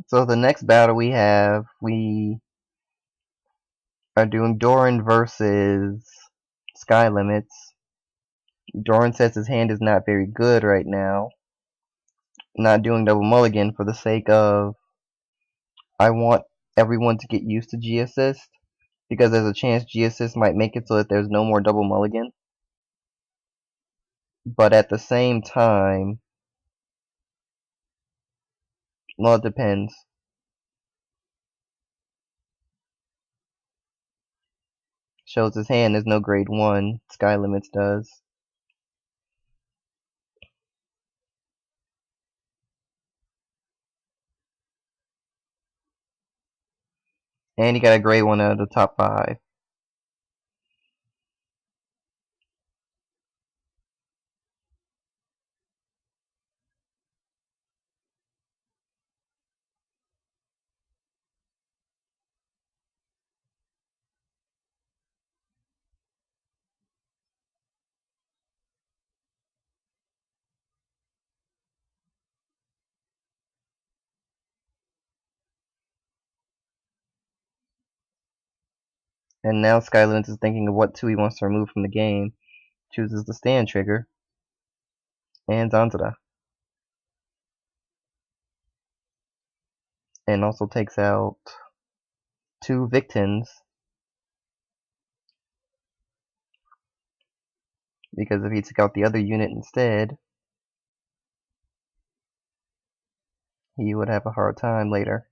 So the next battle we are doing Doryan versus Skylimits. Doryan says his hand is not very good right now. Not doing double mulligan for the sake of I want everyone to get used to G assist because there's a chance G assist might make it so that there's no more double mulligan. But at the same time, well, it depends. Shows his hand is no grade 1. Skylimits does. And he got a grade 1 out of the top 5. And now Skylimits is thinking of what 2 he wants to remove from the game. Chooses the stand trigger. And Zanzara. And also takes out 2 victims. Because if he took out the other unit instead, he would have a hard time later.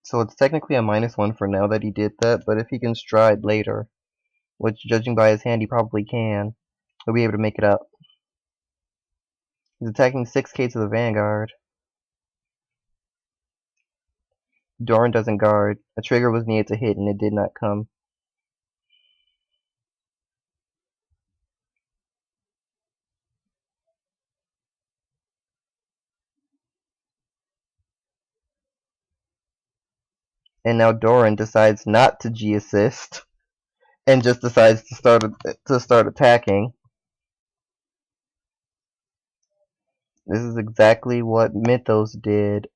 So it's technically a -1 for now that he did that, but if he can stride later, which judging by his hand he probably can, he'll be able to make it up. He's attacking 6k to the Vanguard. Doryan doesn't guard. A trigger was needed to hit and it did not come. And now Doryan decides not to G assist and just decides to start attacking. This is exactly what Mythos did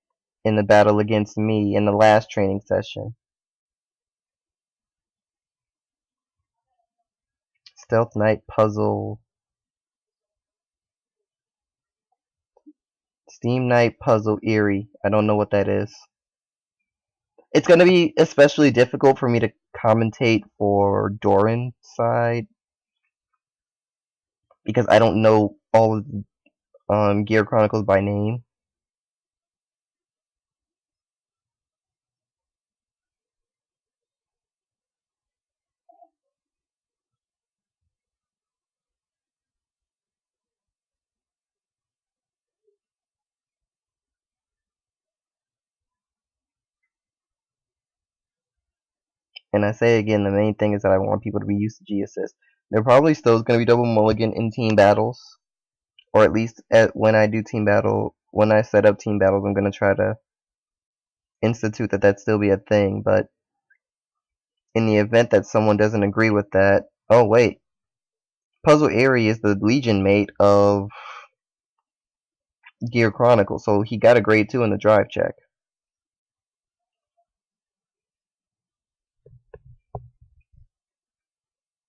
in the battle against me in the last training session. Stealth Knight Puzzle. Steam Knight Puzzle Eerie. I don't know what that is. It's going to be especially difficult for me to commentate for Doryan's side because I don't know all of the Gear Chronicles by name. And I say again, the main thing is that I want people to be used to G assist. There probably still is going to be double mulligan in team battles, or at least when I do team battle, when I set up team battles, I'm going to try to institute that still be a thing. But in the event that someone doesn't agree with that, oh wait, Puzzle Eerie is the Legion mate of Gear Chronicle, so he got a grade 2 in the drive check.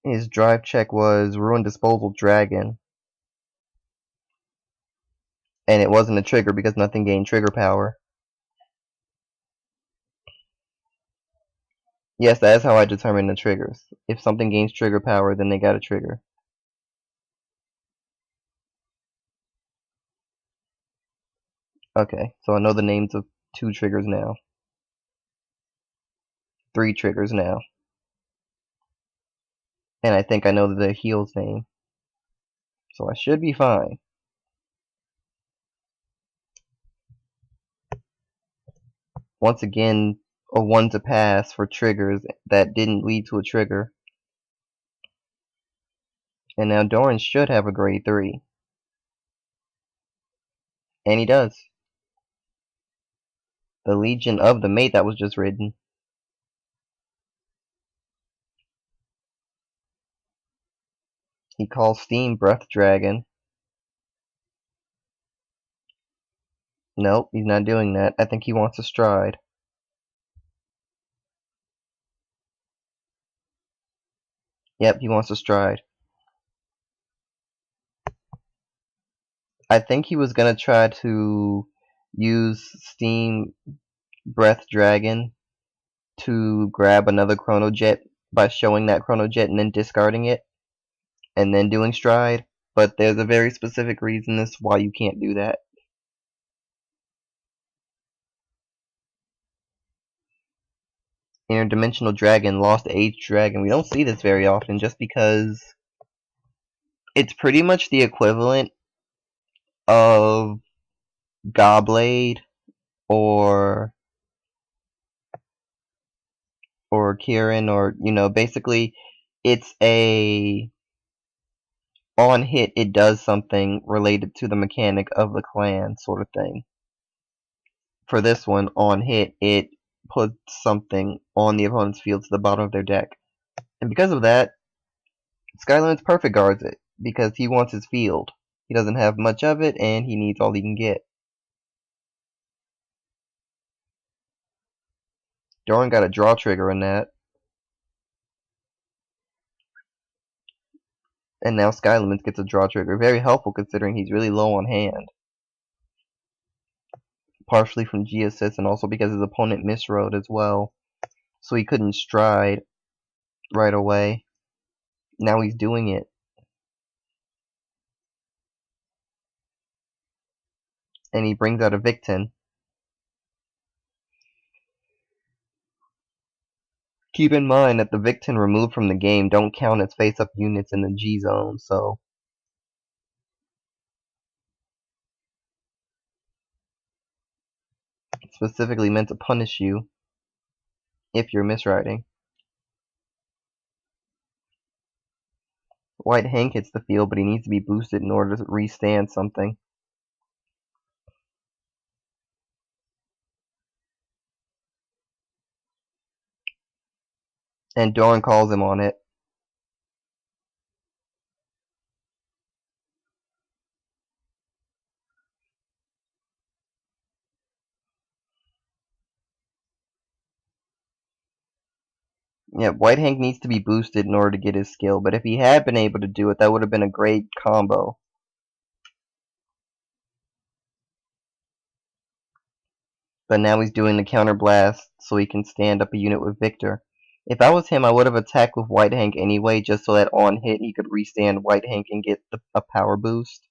His drive check was Ruined Disposal Dragon. And it wasn't a trigger because nothing gained trigger power. Yes, that is how I determine the triggers. If something gains trigger power, then they got a trigger. Okay, so I know the names of 2 triggers now. 3 triggers now. And I think I know the heal's name. So I should be fine. Once again, a 1 to pass for triggers that didn't lead to a trigger. And now Doryan should have a grade 3. And he does. The Legion of the Mate that was just written. He calls Steam Breath Dragon. Nope, he's not doing that. I think he wants a Stride. Yep, he wants a Stride. I think he was gonna try to use Steam Breath Dragon to grab another Chrono Jet by showing that Chrono Jet and then discarding it, and then doing Stride, but there's a very specific reason as to why you can't do that. Interdimensional Dragon, Lost Age Dragon. We don't see this very often just because it's pretty much the equivalent of Gobblade or Kieran, or, you know, basically it's a on hit it does something related to the mechanic of the clan sort of thing. For this one, on hit it puts something on the opponent's field to the bottom of their deck. And because of that, Skyzlimitz perfect guards it, because he wants his field. He doesn't have much of it, and he needs all he can get. Doryan got a draw trigger in that. And now Skyzlimitz gets a draw trigger. Very helpful considering he's really low on hand. Partially from G-Assist and also because his opponent misrode as well. So he couldn't Stride right away. Now he's doing it. And he brings out a Victin. Keep in mind that the Victin removed from the game don't count as face-up units in the G-Zone, so it's specifically meant to punish you if you're misriding. White Hank hits the field, but he needs to be boosted in order to restand something. And Doryan calls him on it. Yeah, White Hank needs to be boosted in order to get his skill, but if he had been able to do it, that would have been a great combo. But now he's doing the counter blast so he can stand up a unit with Victor. If I was him, I would have attacked with White Hank anyway, just so that on hit he could restand White Hank and get a power boost.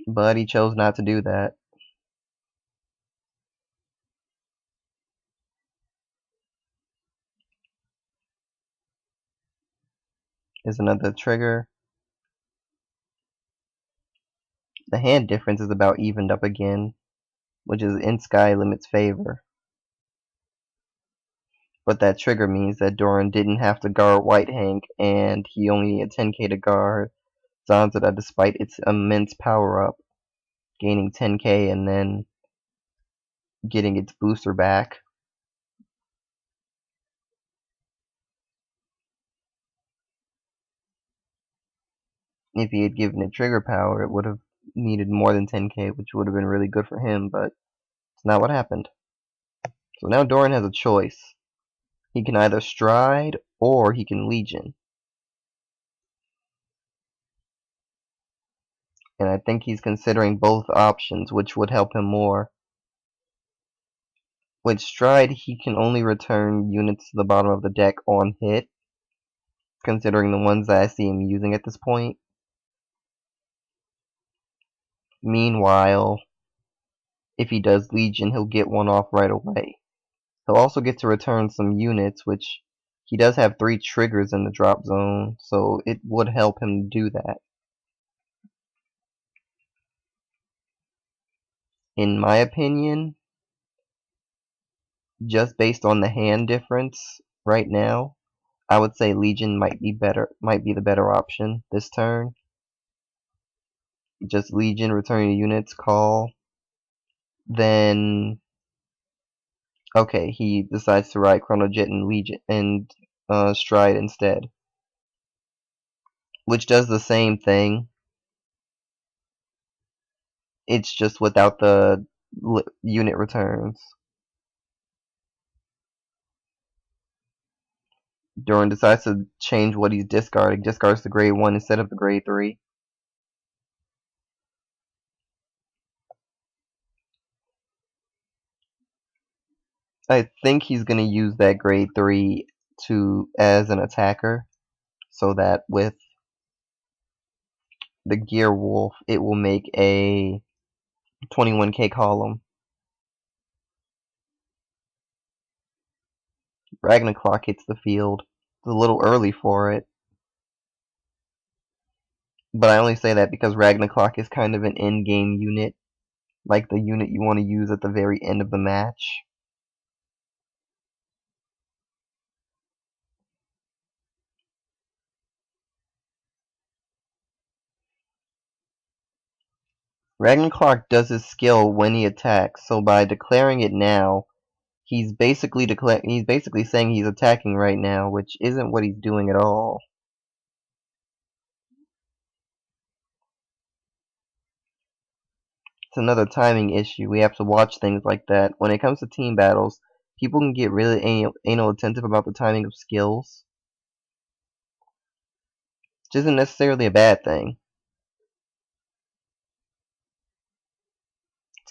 But he chose not to do that. Is another trigger. The hand difference is about evened up again, which is in Skyzlimitz's favor. But that trigger means that Doryan didn't have to guard White Hank, and he only needed 10k to guard Zanzada despite its immense power up, gaining 10k and then getting its booster back. If he had given it trigger power, it would have needed more than 10k, which would have been really good for him, but it's not what happened. So now Doryan has a choice. He can either Stride or he can Legion. And I think he's considering both options, which would help him more. With Stride, he can only return units to the bottom of the deck on hit, considering the ones that I see him using at this point. Meanwhile, if he does Legion, he'll get one off right away. He'll also get to return some units, which he does have 3 triggers in the drop zone, so it would help him do that. In my opinion, just based on the hand difference right now, I would say Legion might be the better option this turn. Just Legion, returning units, call. Then okay, he decides to ride Chrono Jet and Legion and Stride instead. which does the same thing. It's just without the unit returns. Doryan decides to change what he's discarding. Discards the grade 1 instead of the grade 3. I think he's going to use that grade 3 as an attacker, so that with the Gear Wolf, it will make a 21k column. Ragnarok hits the field. It's a little early for it. But I only say that because Ragnarok is kind of an end-game unit. Like the unit you want to use at the very end of the match. Ragnarok does his skill when he attacks, so by declaring it now, he's basically saying he's attacking right now, which isn't what he's doing at all. It's another timing issue. We have to watch things like that. When it comes to team battles, people can get really anal attentive about the timing of skills, which isn't necessarily a bad thing.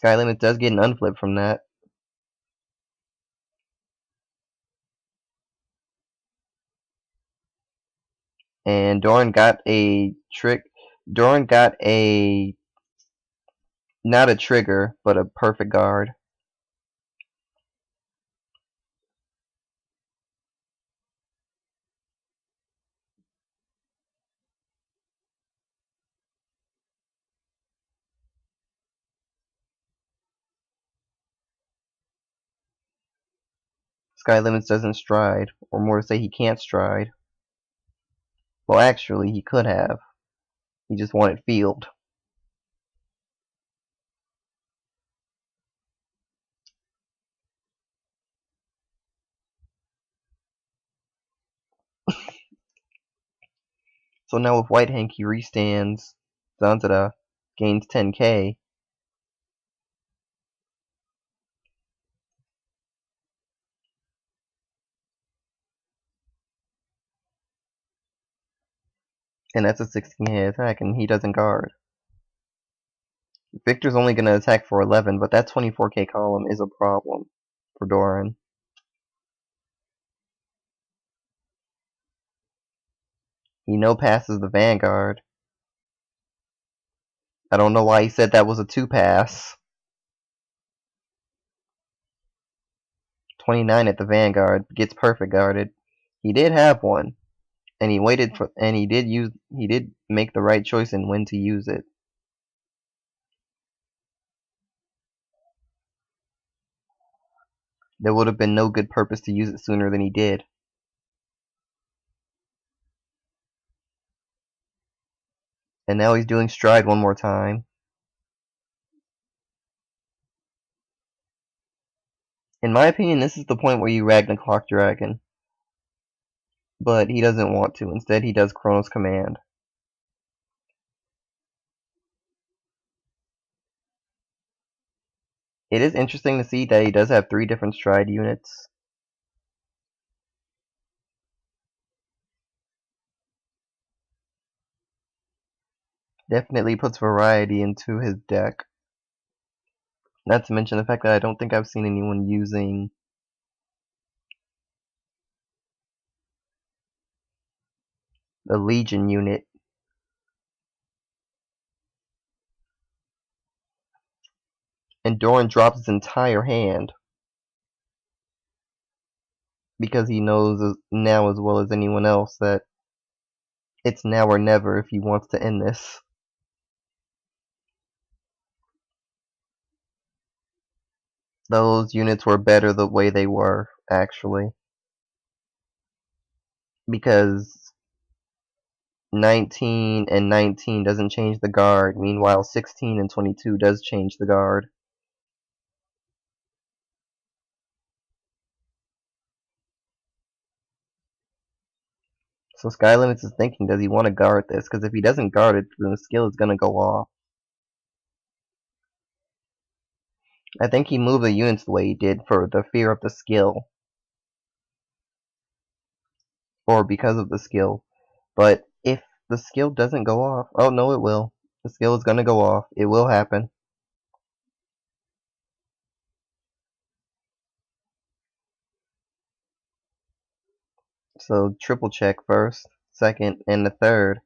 Skyzlimitz does get an unflip from that. And Doryan got a trick. Doryan got a, not a trigger, but a perfect guard. Skyzlimitz doesn't stride, or more to say, he can't stride. Well, actually, he could have. He just wanted field. So now with White Hank, he restands. Zanzada gains 10k. And that's a 16k attack, and he doesn't guard. Victor's only going to attack for 11, but that 24k column is a problem for Doryan. He no-passes the Vanguard. I don't know why he said that was a 2-pass. 29 at the Vanguard, gets perfect guarded. He did have one, and he waited for, and he did make the right choice in when to use it. There would have been no good purpose to use it sooner than he did. And now he's doing stride one more time. In my opinion, this is the point where you Ragnarok Dragon. But he doesn't want to. Instead, he does Chronos Command. It is interesting to see that he does have 3 different stride units. Definitely puts variety into his deck. Not to mention the fact that I don't think I've seen anyone using the Legion unit. And Doryan drops his entire hand. Because he knows now as well as anyone else that it's now or never if he wants to end this. Those units were better the way they were, actually. Because 19 and 19 doesn't change the guard. Meanwhile, 16 and 22 does change the guard. So Skylimits is thinking, does he want to guard this? Because if he doesn't guard it, then the skill is going to go off. I think he moved the units the way he did for the fear of the skill. Or because of the skill. But if the skill doesn't go off... Oh, no, it will. The skill is going to go off. It will happen. So triple check first, second, and the third.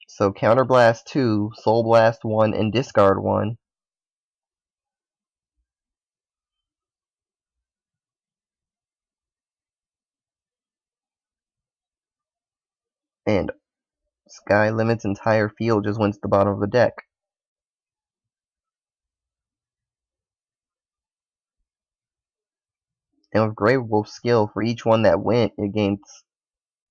So Counterblast 2, Soul Blast 1, and Discard 1. And Skylimit's entire field just went to the bottom of the deck. And with Grey Wolf's skill, for each one that went, it gains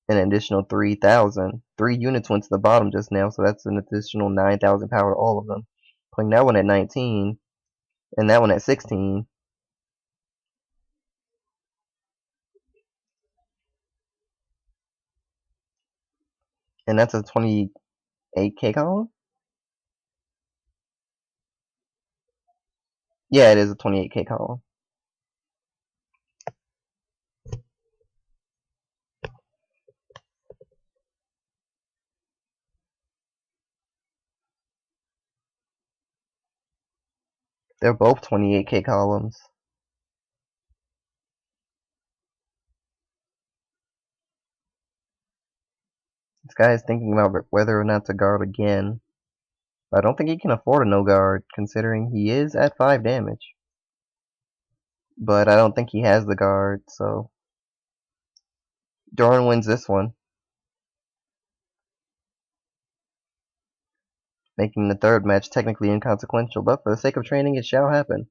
an additional 3,000. 3 units went to the bottom just now, so that's an additional 9,000 power to all of them. Putting that one at 19, and that one at 16. And that's a 28k column? Yeah, it is a 28k column. They're both 28k columns. This guy is thinking about whether or not to guard again. But I don't think he can afford a no guard, considering he is at 5 damage. But I don't think he has the guard, so Doryan wins this one, making the third match technically inconsequential, but for the sake of training, it shall happen.